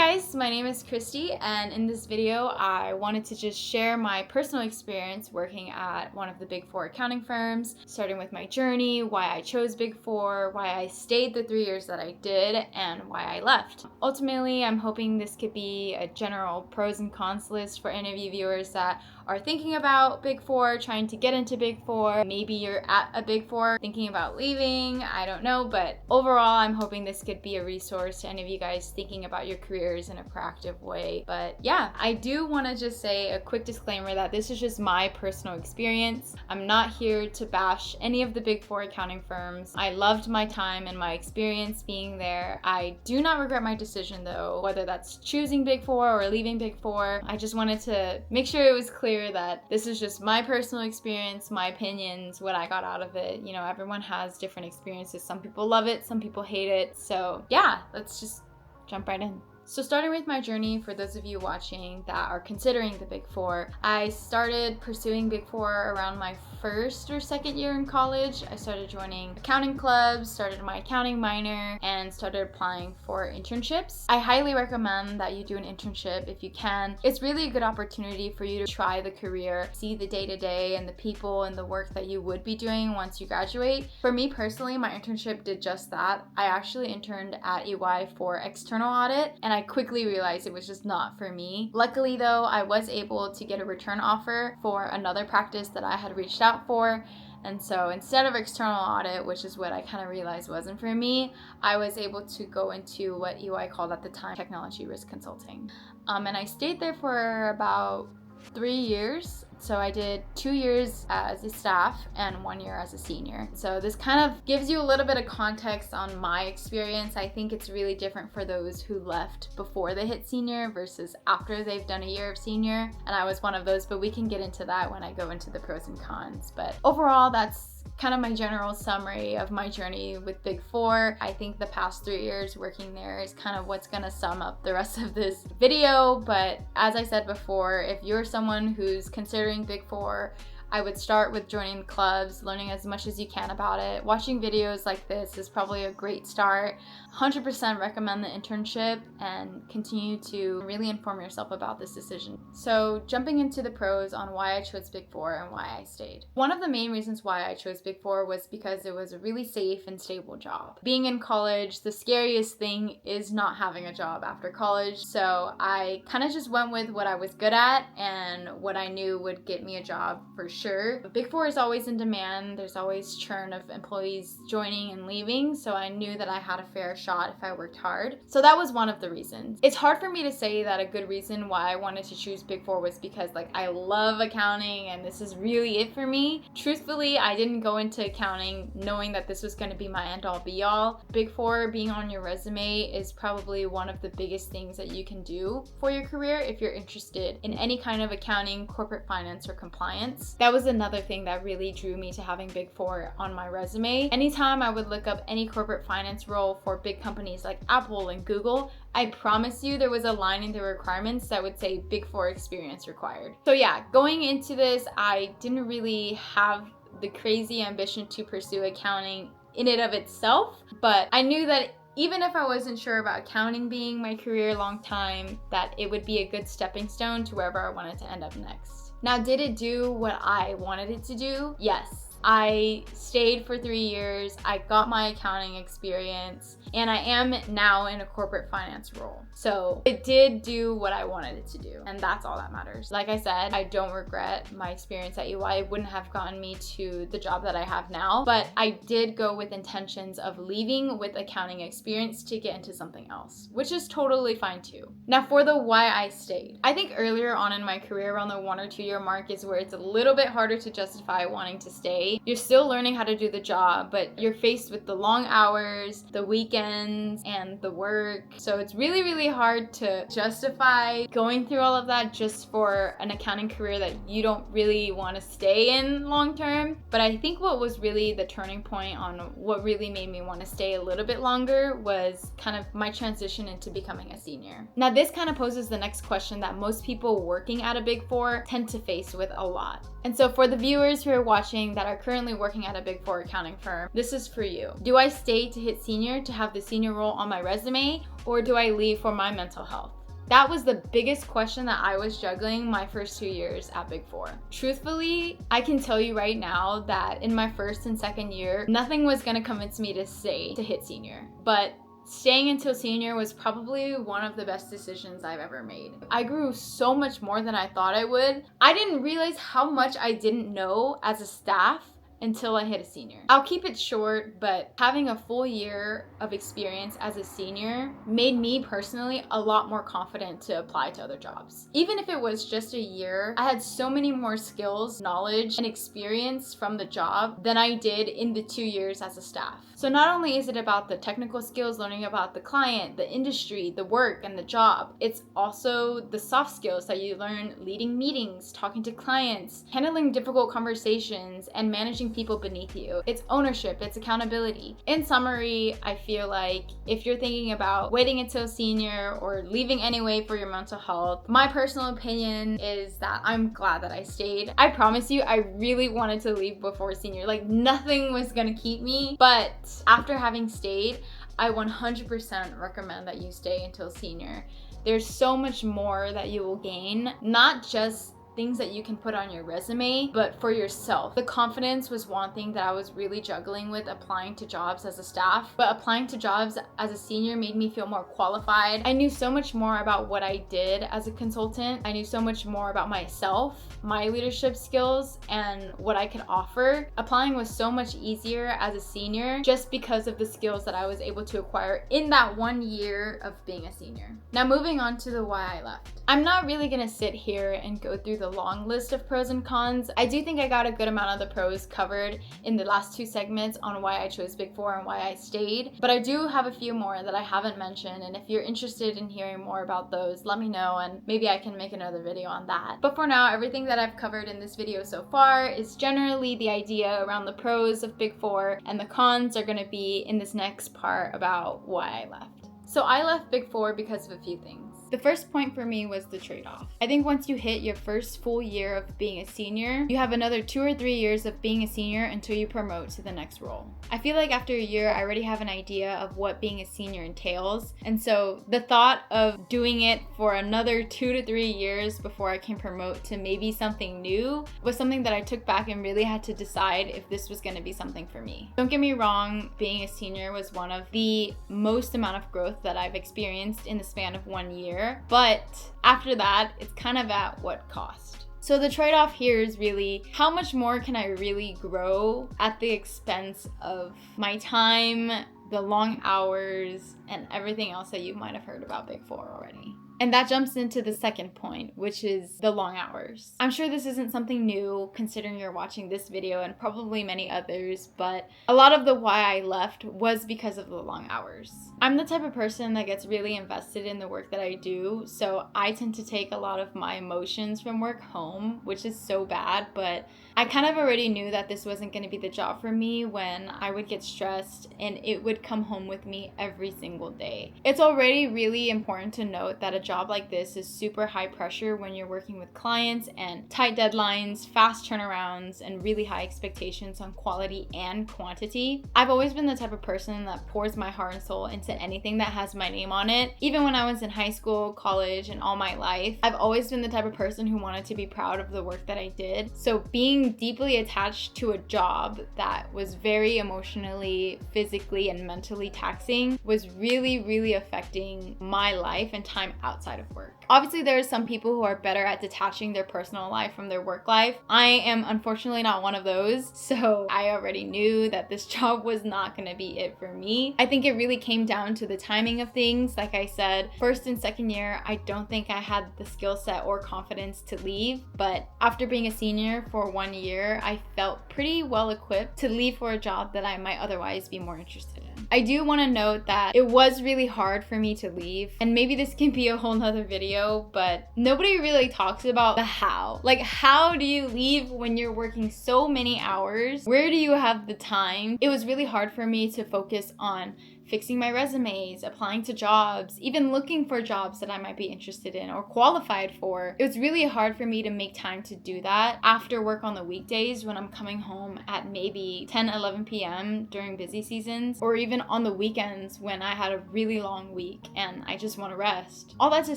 guys, my name is Christy, and in this video I wanted to just share my personal experience working at one of the Big Four accounting firms, starting with my journey, why I chose Big Four, why I stayed the 3 years that I did, and why I left. Ultimately, I'm hoping this could be a general pros and cons list for any of you viewers that are thinking about Big Four, trying to get into Big Four. Maybe you're at a Big Four thinking about leaving, I don't know, but overall I'm hoping this could be a resource to any of you guys thinking about your careers in a proactive way. But yeah, I do want to just say a quick disclaimer that this is just my personal experience. I'm not here to bash any of the Big Four accounting firms. I loved my time and my experience being there. I do not regret my decision though, whether that's choosing Big Four or leaving Big Four. I just wanted to make sure it was clear that this is just my personal experience, my opinions, what I got out of it. You know, everyone has different experiences. Some people love it, some people hate it. So yeah, let's just jump right in. So starting with my journey, for those of you watching that are considering the Big Four, I started pursuing Big Four around my first or second year in college. I started joining accounting clubs, started my accounting minor, and started applying for internships. I highly recommend that you do an internship if you can. It's really a good opportunity for you to try the career, see the day-to-day and the people and the work that you would be doing once you graduate. For me personally, my internship did just that. I actually interned at EY for external audit, and I quickly realized it was just not for me. Luckily though, I was able to get a return offer for another practice that I had reached out for. And so instead of external audit, which is what I kind of realized wasn't for me, I was able to go into what EY called at the time technology risk consulting. And I stayed there for about 3 years. So I did 2 years as a staff and 1 year as a senior. So this kind of gives you a little bit of context on my experience. I think it's really different for those who left before they hit senior versus after they've done a year of senior. And I was one of those, but we can get into that when I go into the pros and cons. But overall, that's kind of my general summary of my journey with Big Four. I think the past 3 years working there is kind of what's gonna sum up the rest of this video. But as I said before, if you're someone who's considering Big Four, I would start with joining clubs, learning as much as you can about it. Watching videos like this is probably a great start. 100% recommend the internship and continue to really inform yourself about this decision. So jumping into the pros on why I chose Big Four and why I stayed. One of the main reasons why I chose Big Four was because it was a really safe and stable job. Being in college, the scariest thing is not having a job after college. So I kind of just went with what I was good at and what I knew would get me a job for sure. Big Four is always in demand. There's always churn of employees joining and leaving. So I knew that I had a fair shot if I worked hard. So that was one of the reasons. It's hard for me to say that a good reason why I wanted to choose Big Four was because I love accounting and this is really it for me. Truthfully, I didn't go into accounting knowing that this was going to be my end all be all. Big Four being on your resume is probably one of the biggest things that you can do for your career if you're interested in any kind of accounting, corporate finance, or compliance. That was another thing that really drew me to having Big Four on my resume. Anytime I would look up any corporate finance role for big companies like Apple and Google, I promise you there was a line in the requirements that would say Big Four experience required. So yeah, going into this, I didn't really have the crazy ambition to pursue accounting in and of itself, but I knew that even if I wasn't sure about accounting being my career long time, that it would be a good stepping stone to wherever I wanted to end up next. Now, did it do what I wanted it to do? Yes. I stayed for 3 years, I got my accounting experience, and I am now in a corporate finance role. So it did do what I wanted it to do, and that's all that matters. Like I said, I don't regret my experience at EY. It wouldn't have gotten me to the job that I have now, but I did go with intentions of leaving with accounting experience to get into something else, which is totally fine too. Now for the why I stayed. I think earlier on in my career, around the 1 or 2 year mark, is where it's a little bit harder to justify wanting to stay. You're still learning how to do the job, but you're faced with the long hours, the weekends, and the work. So it's really, really hard to justify going through all of that just for an accounting career that you don't really want to stay in long term. But I think what was really the turning point on what really made me want to stay a little bit longer was kind of my transition into becoming a senior. Now this kind of poses the next question that most people working at a Big Four tend to face with a lot. And so for the viewers who are watching that are currently working at a Big Four accounting firm, this is for you. Do I stay to hit senior to have the senior role on my resume, or do I leave for my mental health? That was the biggest question that I was juggling my first 2 years at Big Four. Truthfully, I can tell you right now that in my first and second year, nothing was gonna convince me to stay to hit senior. But staying until senior was probably one of the best decisions I've ever made. I grew so much more than I thought I would. I didn't realize how much I didn't know as a staff until I hit a senior. I'll keep it short, but having a full year of experience as a senior made me personally a lot more confident to apply to other jobs. Even if it was just a year, I had so many more skills, knowledge, and experience from the job than I did in the 2 years as a staff. So not only is it about the technical skills, learning about the client, the industry, the work, and the job, it's also the soft skills that you learn leading meetings, talking to clients, handling difficult conversations, and managing people beneath you. It's ownership, it's accountability. In summary, I feel like if you're thinking about waiting until senior or leaving anyway for your mental health, my personal opinion is that I'm glad that I stayed. I promise you, I really wanted to leave before senior. Like, nothing was gonna keep me, but after having stayed, I 100% recommend that you stay until senior. There's so much more that you will gain, not just things that you can put on your resume, but for yourself. The confidence was one thing that I was really juggling with applying to jobs as a staff, but applying to jobs as a senior made me feel more qualified. I knew so much more about what I did as a consultant. I knew so much more about myself, my leadership skills, and what I could offer. Applying was so much easier as a senior just because of the skills that I was able to acquire in that 1 year of being a senior. Now moving on to the why I left. I'm not really gonna sit here and go through the long list of pros and cons. I do think I got a good amount of the pros covered in the last 2 segments on why I chose Big Four and why I stayed, but I do have a few more that I haven't mentioned, and if you're interested in hearing more about those, let me know and maybe I can make another video on that. But for now, everything that I've covered in this video so far is generally the idea around the pros of Big Four, and the cons are gonna be in this next part about why I left. So I left Big Four because of a few things. The first point for me was the trade-off. I think once you hit your first full year of being a senior, you have another 2 or 3 years of being a senior until you promote to the next role. I feel like after a year, I already have an idea of what being a senior entails. And so the thought of doing it for another 2 to 3 years before I can promote to maybe something new was something that I took back and really had to decide if this was going to be something for me. Don't get me wrong, being a senior was one of the most amount of growth that I've experienced in the span of 1 year. But after that, it's kind of at what cost? So the trade-off here is really how much more can I really grow at the expense of my time, the long hours, and everything else that you might have heard about Big Four already. And that jumps into the second point, which is the long hours. I'm sure this isn't something new considering you're watching this video and probably many others, but a lot of the why I left was because of the long hours. I'm the type of person that gets really invested in the work that I do, so I tend to take a lot of my emotions from work home, which is so bad, but I kind of already knew that this wasn't going to be the job for me when I would get stressed and it would come home with me every single day. It's already really important to note that a job like this is super high pressure when you're working with clients and tight deadlines, fast turnarounds, and really high expectations on quality and quantity. I've always been the type of person that pours my heart and soul into anything that has my name on it. Even when I was in high school, college, and all my life, I've always been the type of person who wanted to be proud of the work that I did. So being deeply attached to a job that was very emotionally, physically, and mentally taxing was really, really affecting my life and time outside of work. Obviously, there are some people who are better at detaching their personal life from their work life. I am unfortunately not one of those, so I already knew that this job was not going to be it for me. I think it really came down to the timing of things. Like I said, first and second year, I don't think I had the skill set or confidence to leave, but after being a senior for 1 year, I felt pretty well equipped to leave for a job that I might otherwise be more interested in. I do want to note that it was really hard for me to leave, and maybe this can be a whole nother video, but nobody really talks about the how. Like, how do you leave when you're working so many hours? Where do you have the time? It was really hard for me to focus on fixing my resumes, applying to jobs, even looking for jobs that I might be interested in or qualified for. It was really hard for me to make time to do that after work on the weekdays when I'm coming home at maybe 10, 11 p.m. during busy seasons, or even on the weekends when I had a really long week and I just want to rest. All that to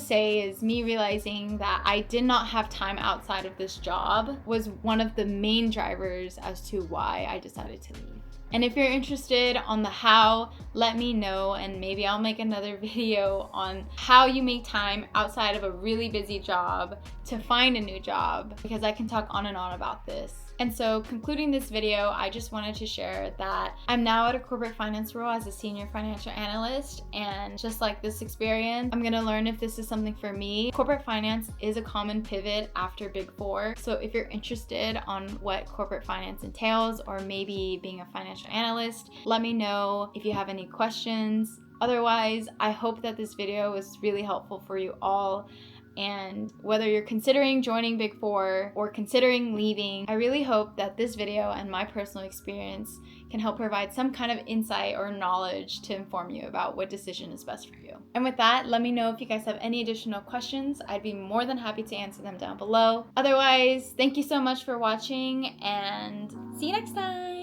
say is me realizing that I did not have time outside of this job was one of the main drivers as to why I decided to leave. And if you're interested on the how, let me know, and maybe I'll make another video on how you make time outside of a really busy job to find a new job, because I can talk on and on about this. And so concluding this video, I just wanted to share that I'm now at a corporate finance role as a senior financial analyst, and just like this experience, I'm gonna learn if this is something for me. Corporate finance is a common pivot after Big Four. So if you're interested on what corporate finance entails, or maybe being a financial analyst, let me know if you have any questions. Otherwise, I hope that this video was really helpful for you all. And whether you're considering joining Big Four or considering leaving, I really hope that this video and my personal experience can help provide some kind of insight or knowledge to inform you about what decision is best for you. And with that, let me know if you guys have any additional questions. I'd be more than happy to answer them down below. Otherwise, thank you so much for watching, and see you next time.